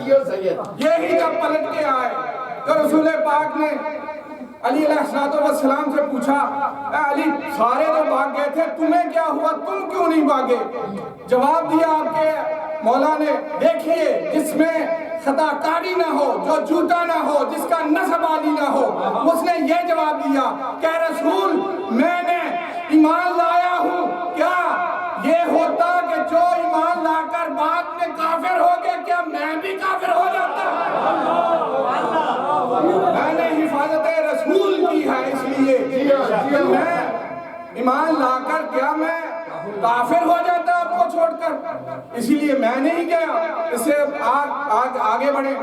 یہی جب پلٹ کے آئے تو رسول پاک نے علی علیہ السلام سے پوچھا، اے علی سارے تو بھاگ گئے تھے، تمہیں کیا ہوا، تم کیوں نہیں بھاگے؟ جواب دیا آپ کے مولا نے، دیکھیے جس میں خطا کاری نہ ہو، جو جھوٹا نہ ہو، جس کا نسب عالی نہ ہو، اس نے یہ جواب دیا کہ رسول میں نے ایمان لایا ہوں، کیا یہ ہوتا کہ جو ایمان لا کر بعد میں کافر ہو گئے، کیا میں بھی کافر ہو جاتا؟ میں نے حفاظت رسول کی ہے، اس لیے کہ میں ایمان لا کر کیا میں کافر ہو جاتا آپ کو چھوڑ کر، اسی لیے میں نہیں گیا۔ اس سے آگے بڑھے،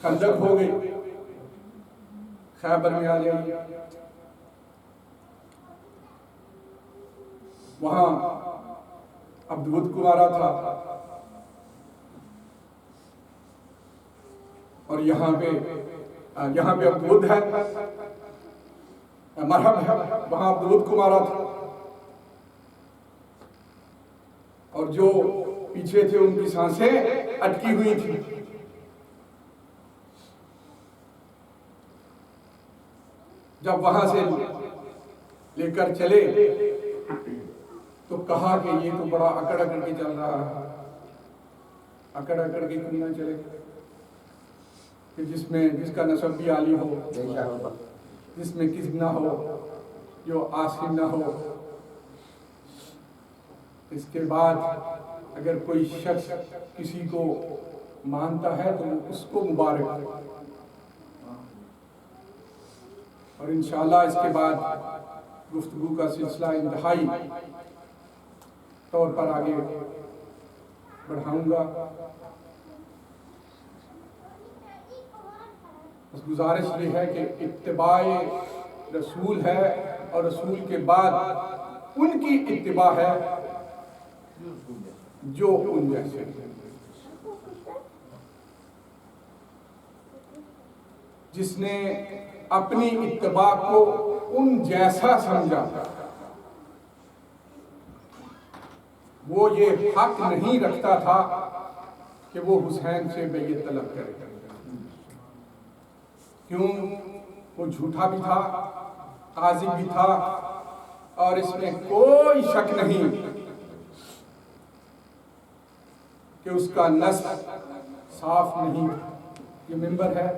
خندق ہو گئی، خیبر میں آ گئی، وہاں عبدود کو مارا تھا، اور یہاں پہ عبدود ہے، مرحب ہے، وہاں عبدود کو مارا تھا، اور جو پیچھے تھے ان کی سانسیں اٹکی ہوئی تھی۔ جب وہاں سے لے کر چلے تو کہا کہ یہ تو بڑا اکڑ کے چل رہا ہے، اکڑ کے کیوں نہ چلے کہ جس کا نسب بھی عالی ہو، جس میں کذب نہ ہو، جو عاصم نہ ہو۔ اس کے بعد اگر کوئی شخص کسی کو مانتا ہے تو اس کو مبارک، اور انشاءاللہ اس کے بعد گفتگو کا سلسلہ انتہائی طور پر آگے بڑھاؤں گا۔ بس گزارش یہ ہے کہ اتباع رسول ہے، اور رسول کے بعد ان کی اتباع ہے جو ان جیسے، جس نے اپنی اتباع کو ان جیسا سمجھا، وہ یہ حق نہیں رکھتا تھا کہ وہ حسین سے بیعت طلب کرے، کیوں؟ وہ جھوٹا بھی تھا، قاذب بھی تھا، اور اس میں کوئی شک نہیں کہ اس کا نسب صاف نہیں۔ یہ منبر ہے،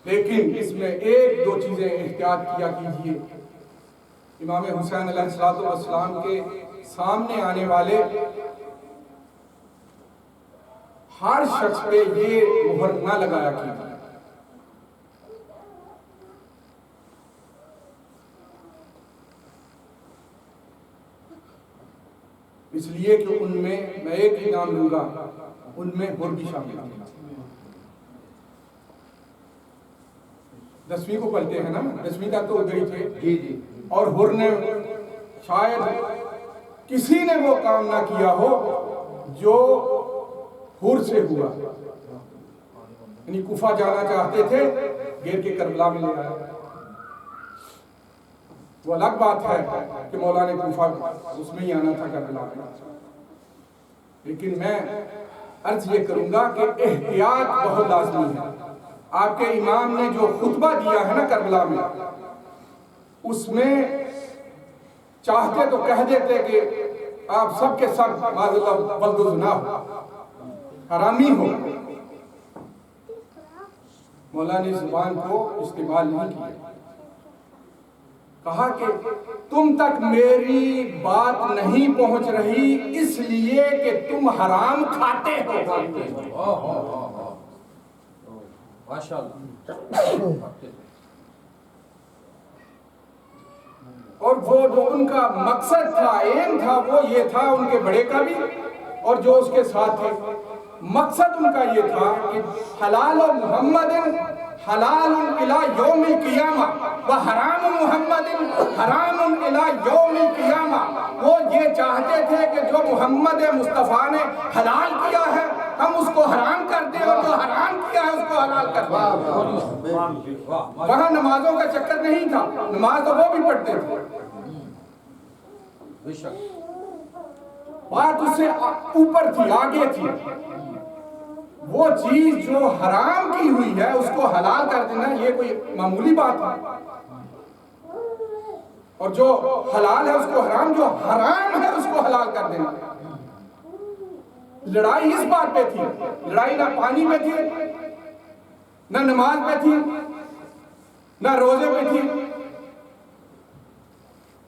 لیکن اس میں ایک دو چیزیں احتیاط کیا کیجئے۔ امام حسین علیہ السلام کے سامنے آنے والے ہر شخص پہ یہ مہر نہ لگایا کیجئے۔ اس لیے کہ ان میں میں ایک ہی نام لوں گا، ان میں ہر بھی شامل ہے۔ 10ویں کو پڑھتے ہیں نا، 10ویں تک تو ادھر ہی تھے، اور ہر نے شاید کسی نے وہ کام نہ کیا ہو جو ہر سے ہوا، یعنی کوفہ جانا چاہتے تھے، گھیر کے کربلا میں لے آئے۔ وہ الگ بات ہے کہ مولا نے کوفہ اس میں ہی آنا تھا، کربلا میں، لیکن میں عرض یہ کروں گا کہ احتیاط بہت لازمی ہے۔ آپ کے امام نے جو خطبہ دیا ہے نا کربلا میں، اس میں چاہتے تو کہہ دیتے کہ آپ سب کے سب معاذ اللہ ولد و زنا ہو، حرامی ہو، مولا نے زبان کو استعمال نہیں کیا، کہا کہ تم تک میری بات نہیں پہنچ رہی اس لیے کہ تم حرام کھاتے ہو۔ اور وہ جو ان کا مقصد تھا، ایم تھا، وہ یہ تھا ان کے بڑے کا بھی اور جو اس کے ساتھ تھے، مقصد ان کا یہ تھا کہ حلال محمد حلال الی یوم القیامہ و حرام محمد حرام الی یوم القیامہ۔ وہ یہ چاہتے تھے کہ جو محمد مصطفیٰ نے حلال کیا ہے ہم اس کو حرام کر دیں، اور جو حرام کیا ہے اس کو حلال کر دیں۔ وہاں نمازوں کا چکر نہیں تھا، نماز تو وہ بھی پڑھتے تھے، بات اس سے اوپر تھی، آگے تھی۔ وہ چیز جو حرام کی ہوئی ہے اس کو حلال کر دینا یہ کوئی معمولی بات ہے، اور جو حلال ہے اس کو حرام، جو حرام ہے اس کو حلال کر دینا۔ لڑائی اس بات پہ تھی، لڑائی نہ پانی پہ تھی، نہ نماز پہ تھی، نہ روزے پہ تھی۔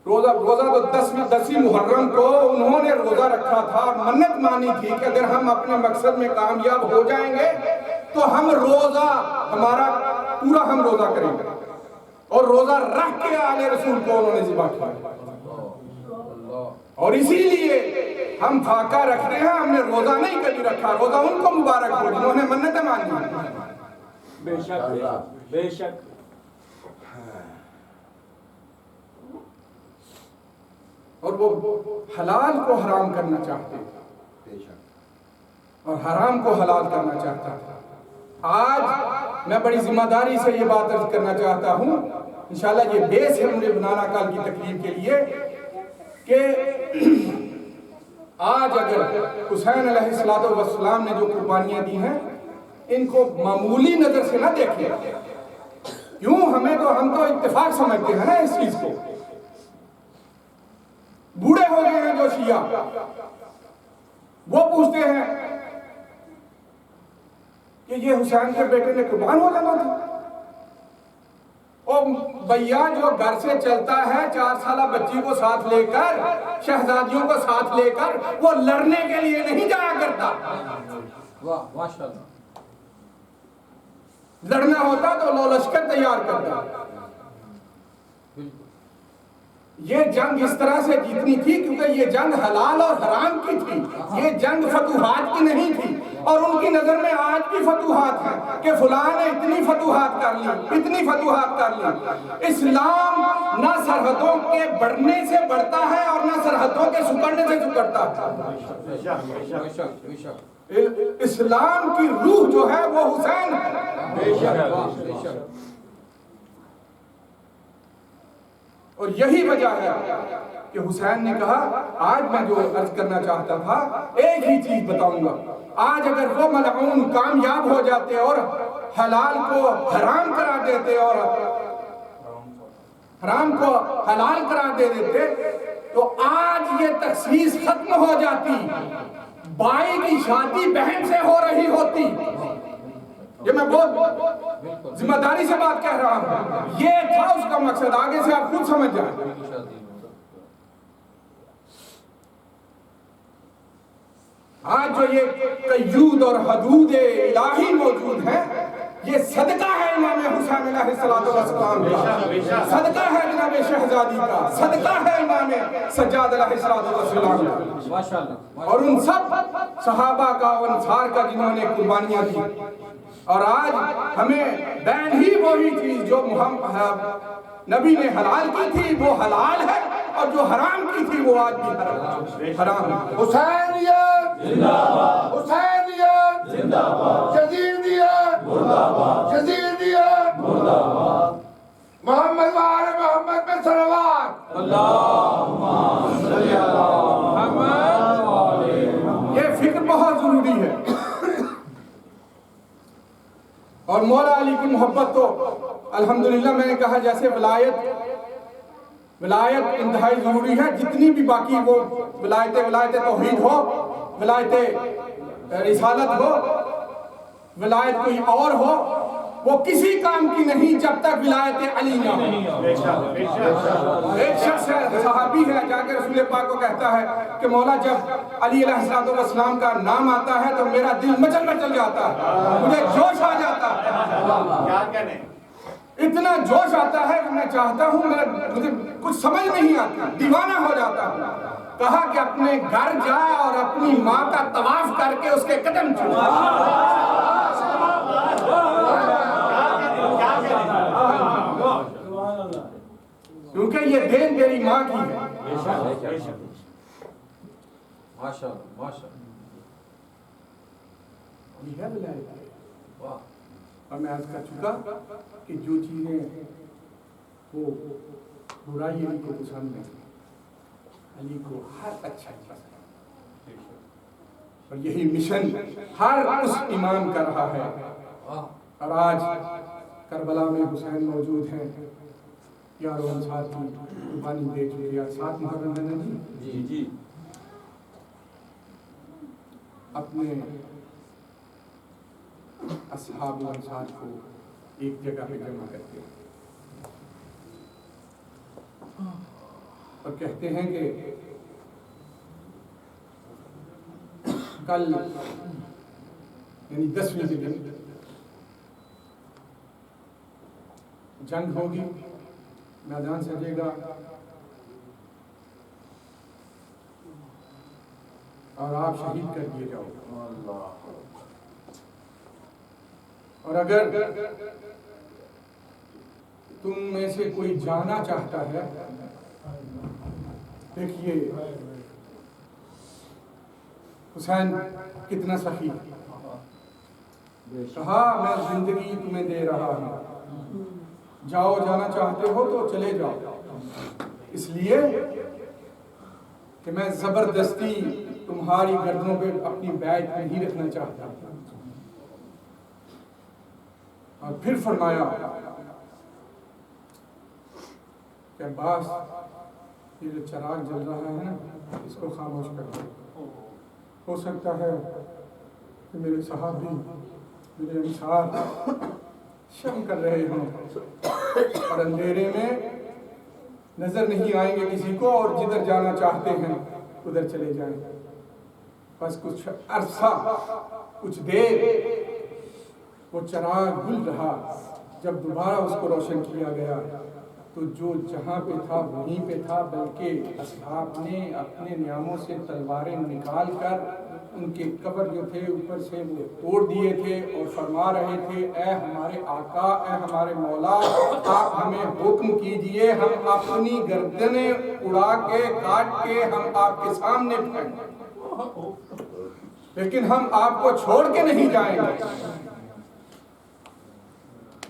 روزہ تو 10 محرم کو انہوں نے روزہ رکھا تھا اور منت مانی تھی کہ اگر ہم اپنے مقصد میں کامیاب ہو جائیں گے تو ہم روزہ ہمارا پورا ہم روزہ کریں گے، اور روزہ رکھ کے آل رسول کو انہوں نے ذبح کیا، اور اسی لیے ہم فاقہ رکھ رہے ہیں۔ ہم نے روزہ نہیں کبھی رکھا، روزہ ان کو مبارک ہو جنہوں نے منتیں مانی۔ بے شک بے شک۔ اور وہ حلال کو حرام کرنا چاہتے تھے اور حرام کو حلال کرنا چاہتا تھا۔ آج میں بڑی ذمہ داری سے یہ بات عرض کرنا چاہتا ہوں، انشاءاللہ یہ بیس ہے مجھے بنانا کل کی تقریب کے لیے، کہ آج اگر حسین علیہ السلام نے جو قربانیاں دی ہیں ان کو معمولی نظر سے نہ دیکھیں۔ کیوں؟ ہم تو اتفاق سمجھتے ہیں نا اس چیز کو۔ بوڑھے ہو گئے ہیں جو شیعہ، وہ پوچھتے ہیں کہ یہ حسین کے بیٹے نے قربان ہو جانا تھا۔ اور بھیا جو گھر سے چلتا ہے 4 سالہ بچی کو ساتھ لے کر، شہزادیوں کو ساتھ لے کر، وہ لڑنے کے لیے نہیں جایا کرتا۔ واہ ماشاءاللہ۔ لڑنا ہوتا تو لو لشکر تیار کرتا۔ یہ جنگ اس طرح سے جیتنی تھی کیونکہ یہ جنگ حلال اور حرام کی تھی، یہ جنگ فتوحات کی نہیں تھی۔ اور ان کی نظر میں آج بھی فتوحات ہیں کہ فلاں نے اتنی فتوحات کر لی، اتنی فتوحات کر لی۔ اسلام نہ سرحدوں کے بڑھنے سے بڑھتا ہے اور نہ سرحدوں کے سکڑنے سے سکڑتا ہے۔ اسلام کی روح جو ہے وہ حسین ہے۔ بے شک۔ اور یہی وجہ ہے کہ حسین نے کہا، آج میں جو عرض کرنا چاہتا تھا ایک ہی چیز بتاؤں گا، آج اگر وہ ملعون کامیاب ہو جاتے اور حلال کو حرام کرا دیتے اور حرام کو حلال کرا دیتے تو آج یہ تخصیص ختم ہو جاتی، بھائی کی شادی بہن سے ہو رہی ہوتی۔ یہ میں بہت ذمہ داری سے بات کہہ رہا ہوں، یہ تھا اس کا مقصد، آگے سے آپ خود سمجھ جائیں۔ آج جو یہ قیود اور حدود الہی موجود ہیں، یہ صدقہ ہے امام حسین علیہ السلام کا، صدقہ ہے جناب شہزادی کا، صدقہ ہے امام سجاد علیہ السلام کا، اور ان سب صحابہ کا اور انصار کا جنہوں نے قربانیاں دی۔ اور آج ہمیں بین ہی وہی چیز جو نبی نے حلال کی تھی وہ حلال ہے، اور جو حرام کی تھی وہ آج بھی حرام ہے۔ حسینیت زندہ باد، حسینیت زندہ باد، یزیدیت مردہ باد، یزیدیت مردہ باد۔ محمد وآل محمد میں صلوات، اللہم صلی علی محمد۔ یہ فکر بہت ضروری ہے، اور مولا علی کی محبت تو الحمدللہ میں نے کہا جیسے ولایت انتہائی ضروری ہے، جتنی بھی باقی وہ ولایت توحید ہو، ولایت رسالت ہو، ولایت کوئی اور ہو، وہ کسی کام کی نہیں جب تک ولایت علی نہ ہو۔ ایک شخص ہے، صحابی ہے، جا کے رسول پاک کو کہتا ہے کہ مولا جب علی علیہ السلام کا نام آتا ہے تو میرا دل مچل جاتا ہے، مجھے جوش آ جاتا ہے، اتنا جوش آتا ہے کہ میں چاہتا ہوں، مجھے کچھ سمجھ نہیں آتا، دیوانہ ہو جاتا ہوں۔ کہا کہ اپنے گھر جا اور اپنی ماں کا طواف کر کے اس کے قدم چھو۔ کیونکہ یہ دین تیری ماں کی ہے۔ یہ ہے ولایت۔ اور میں عرض کر چکا کہ جو چیزیں وہ برائی علی کو پسند ہے، علی کو ہر اچھا پسند ہے۔ اور یہی مشن ہر اس امام کا رہا ہے. اور آج کربلا میں حسین موجود ہیں. یارو ہم ساتھ کی قربانی دے چکے ہیں. 7 محرم ہے نا جی جی. اپنے اصحاب و انصار کو ایک جگہ پہ جمع کرتے ہیں اور کہتے ہیں کہ کل یعنی 10ویں کے دن جنگ ہوگی, میدان سجے گا اور آپ شہید کر دیے جاؤ گے. اور اگر تم میں سے کوئی جانا چاہتا ہے, دیکھیے حسین کتنا سخی, کہا میں زندگی تمہیں دے رہا ہوں, جاؤ جانا چاہتے ہو تو چلے جاؤ, اس لیے کہ میں زبردستی تمہاری گردنوں پہ اپنی بیعت نہیں رکھنا چاہتا. اور پھر فرمایا کہ عباس یہ جو چراغ جل رہا ہے نا اس کو خاموش کر دو. ہو سکتا ہے کہ میرے صحابی میرے انصار شم کر رہے ہوں اور اندھیرے میں نظر نہیں آئیں گے کسی کو, اور جدھر جانا چاہتے ہیں ادھر چلے جائیں. بس کچھ عرصہ کچھ دیر وہ چراغ گل رہا. جب دوبارہ اس کو روشن کیا گیا تو جو جہاں پہ تھا وہیں پہ تھا, بلکہ اصحاب نے اپنے نیاموں سے تلواریں نکال کر ان کے قبر جو تھے اوپر سے وہ توڑ دیے تھے اور فرما رہے تھے اے ہمارے آقا, اے ہمارے مولا, آپ ہمیں حکم کیجئے, ہم اپنی گردنیں اڑا کے کاٹ کے ہم آپ کے سامنے پھینک دیں, لیکن ہم آپ کو چھوڑ کے نہیں جائیں گے.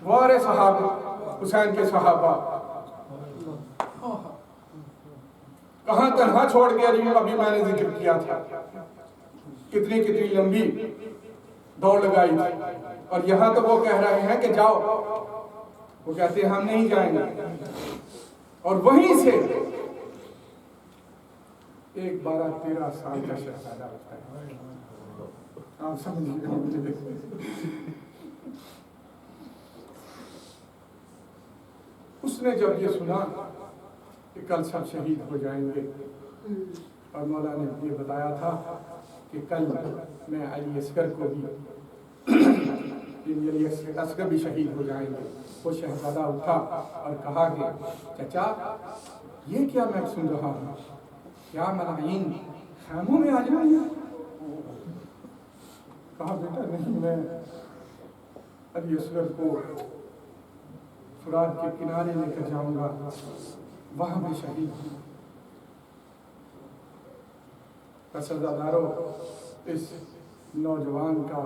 وارے صحابہ حسین کے صحابہ کہاں تنہا چھوڑ کے, ابھی میں نے ذکر کیا تھا کتنی کتنی لمبی دوڑ لگائی تھی, اور یہاں تو وہ کہہ رہے ہیں کہ جاؤ, وہ کہتے ہیں ہم نہیں جائیں گے. اور وہیں سے ایک 12-13 سال کا شہزادہ ہوتا ہے, آپ سمجھیے. اس نے جب یہ سنا کہ کل سب شہید ہو جائیں گے, اور مولا نے یہ بتایا تھا کہ کل میں علی اصغر کو بھی علی اصغر بھی شہید ہو جائیں گے. وہ شہزادہ اٹھا اور کہا کہ چچا یہ کیا میں سن رہا ہوں, کیا ملاعین خیموں میں آ جائیں گے؟ کہا بیٹا نہیں, میں علی اصغر کو فرات کے کنارے لے کر جاؤں گا, وہاں بھی شہید ہوں. بس عزادارو اس نوجوان کا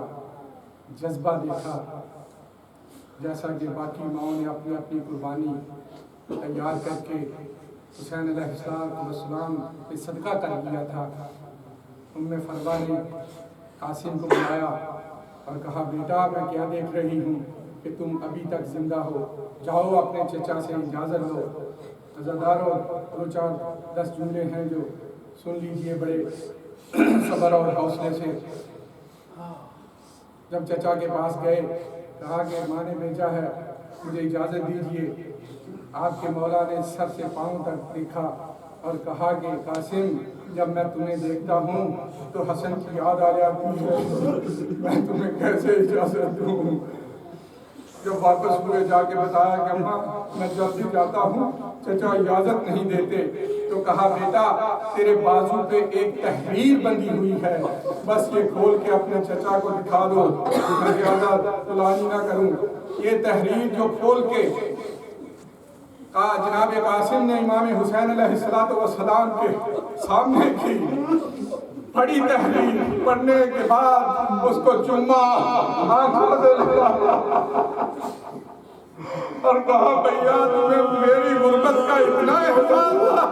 جذبہ دیکھا, جیسا کہ باقی ماؤں نے اپنی اپنی قربانی تیار کر کے حسین علیہ السلام پہ صدقہ کر دیا تھا. فروا نے قاسم کو بلایا اور کہا بیٹا میں کیا دیکھ رہی ہوں کہ تم ابھی تک زندہ ہو, جاؤ اپنے چچا سے اجازت لو. عزادارو 2-4-10 جملے ہیں جو سن لیجئے بڑے صبر اور حوصلے سے. جب چچا کے پاس گئے کہا کہ ماں نے بھیجا ہے, مجھے اجازت دیجئے. آپ کے مولا نے سر سے پاؤں تک دیکھا اور کہا کہ قاسم جب میں تمہیں دیکھتا ہوں تو حسن کی یاد آ جاتی ہے, میں تمہیں کیسے اجازت دوں. جب واپس ہوئے جا کے بتایا کہ اماں میں جلدی جاتا ہوں, چچا اجازت نہیں دیتے. تو کہا بیٹا تیرے بازو پہ ایک تحریر بندی ہوئی ہے, بس یہ کھول کے اپنے چچا کو دکھا دو, میں زیادہ طولانی نہ کروں. یہ تحریر جو کھول کے جناب قاسم نے امام حسین علیہ السلام کے سامنے کی, پڑھی تحریر, پڑھنے کے بعد اس کو چوما, آنکھوں سے لگا اور کہا بھیا تمہیں میری غربت کا اتنا احساس تھا.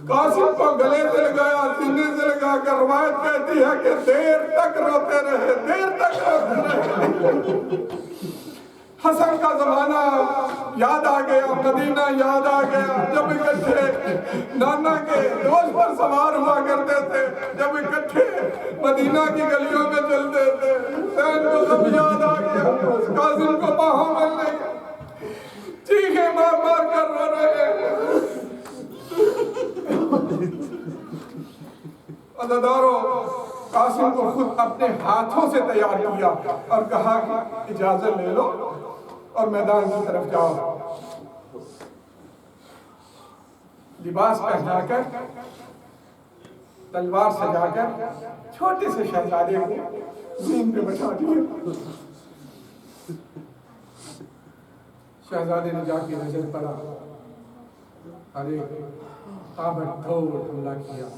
قاسم کو گلے سے لگایا، سینے سے لگا کر روایت کہتی ہے کہ دیر تک روتے رہے، دیر تک روتے رہے۔ حسن کا زمانہ یاد آ گیا، مدینہ یاد آ گیا، جب اکٹھے نانا کے دوست پر سوار ہوا کرتے تھے، جب اکٹھے مدینہ کی گلیوں میں چلتے تھے، حسین کو سب یاد آ گیا، قاسم کو باہوں میں لے گئے، چیخیں مار مار کر رو رہے ہیں۔ عزادارو، قاسم کو خود اپنے ہاتھوں سے تیار کیا اور کہا کہ اجازت لے لو اور میدان کی طرف جاؤ۔ لباس پہنا کر، تلوار سجا کر، چھوٹے سے شہزادے کو زین پہ بٹھا دیا۔ شہزادے نے جا کے نظر پڑا، ارے تابڑ توڑ حملہ کیا،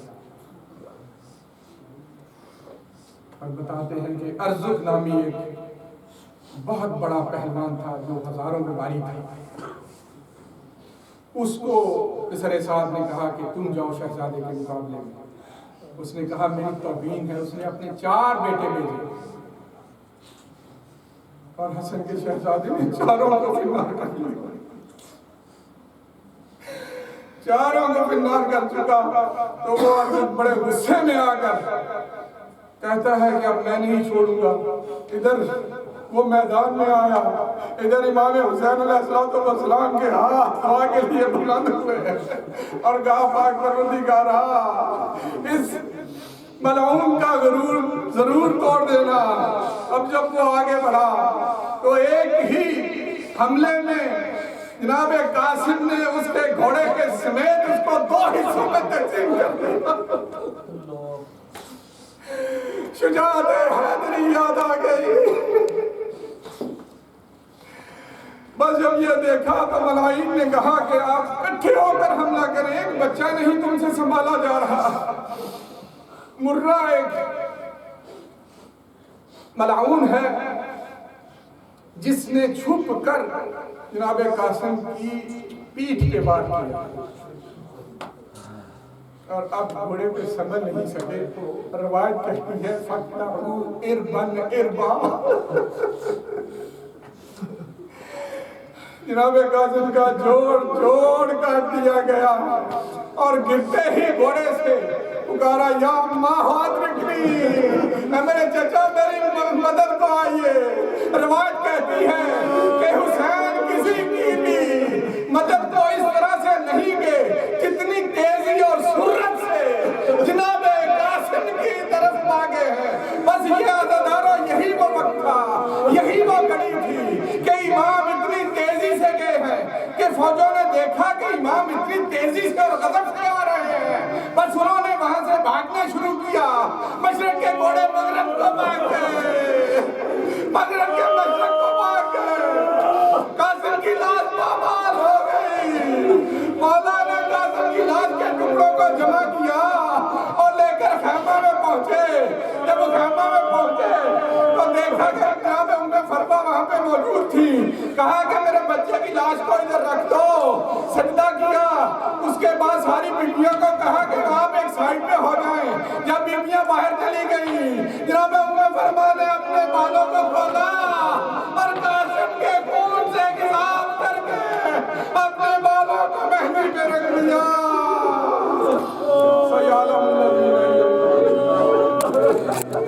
اور بتاتے ہیں کہ ارزق نامی ایک بہت بڑا پہلوان تھا جو ہزاروں میں باری تھا، اس کو پسر سعد نے کہا کہ تم جاؤ شہزادے کے مقابلے میں۔ اس نے کہا میری توہین ہے، اس نے اپنے 4 بیٹے بھیجے، اور حسن کے شہزادے نے چاروں کو فنار کر دیا، چاروں کو فنار کر چکا۔ تو وہ ارزق بڑے غصے میں آ کر کہتا ہے کہ اب میں نہیں چھوڑوں گا۔ ادھر وہ میدان میں آیا، ادھر امام حسین علیہ السلام کے ہاتھ دعا کے لیے بلند ہوئے اور کہا پاک پروردگارا، اس ملعون کا غرور ضرور توڑ دینا۔ اب جب وہ آگے بڑھا تو ایک ہی حملے میں جناب قاسم نے اس کے گھوڑے کے سمیت اس کو 2 حصوں میں تقسیم کر دیا۔ شجاعت حیدری یاد آ گئی۔ بس جب یہ دیکھا تو ملائک نے کہا کہ آپ اکٹھے ہو کر حملہ کریں، ایک بچہ نہیں تم سے سنبھالا جا رہا۔ مرہ ایک ملعون ہے جس نے چھپ کر جناب قاسم کی پیٹھ پہ وار کیا، اور اب گھوڑے پہ سنبھل نہیں سکے۔ روایت کہتی ہے فَقْتَعُوا إِرْبًا إِرْبًا، جناب قاسم کا جوڑ کاٹ دیا گیا، اور گرتے ہی گھوڑے سے پکارا یا اماں ہاتھ رکھنی، اے میرے چچا میری مدد کو آئیے۔ روایت کہتی ہے کہ حسین کسی کی بھی مدد کو اس طرح سے نہیں گئے جتنی تیزی اور سرعت سے جناب قاسم کی طرف بھاگے ہیں۔ بس یہ عزادارو، یہی وہ وقت تھا، یہی وہ گھڑی تھی کہ امام اتنی تیزی سے گئے ہیں کہ فوجوں نے دیکھا کہ امام اتنی تیزی سے اور غضب سے آ رہے ہیں، بس انہوں نے وہاں سے بھاگنا شروع کیا۔ مشرق کے گھوڑے مغرب کو بھاگ گئے، مغرب کے مشرق کو بھاگ گئے، قاسم کی لاش پامال ہو گئی۔ مولا نے قاسم کی لاش کے ٹکڑوں کو جمع کیا اور لے کر خیمہ میں پہنچے۔ جب وہ خیمہ میں پہنچے تو دیکھا کہ جناب ام فروا وہاں پہ موجود تھی۔ کہا کہ میرے بچے کی لاش کو ادھر رکھ دو، سجدہ کیا۔ اس کے بعد ساری بیٹیوں کو کہا کہ آپ ایک سائڈ پہ ہو جائیں۔ جب بیٹیاں باہر چلی گئی، جناب ام فروا نے اپنے بالوں کو کھولا اور کہا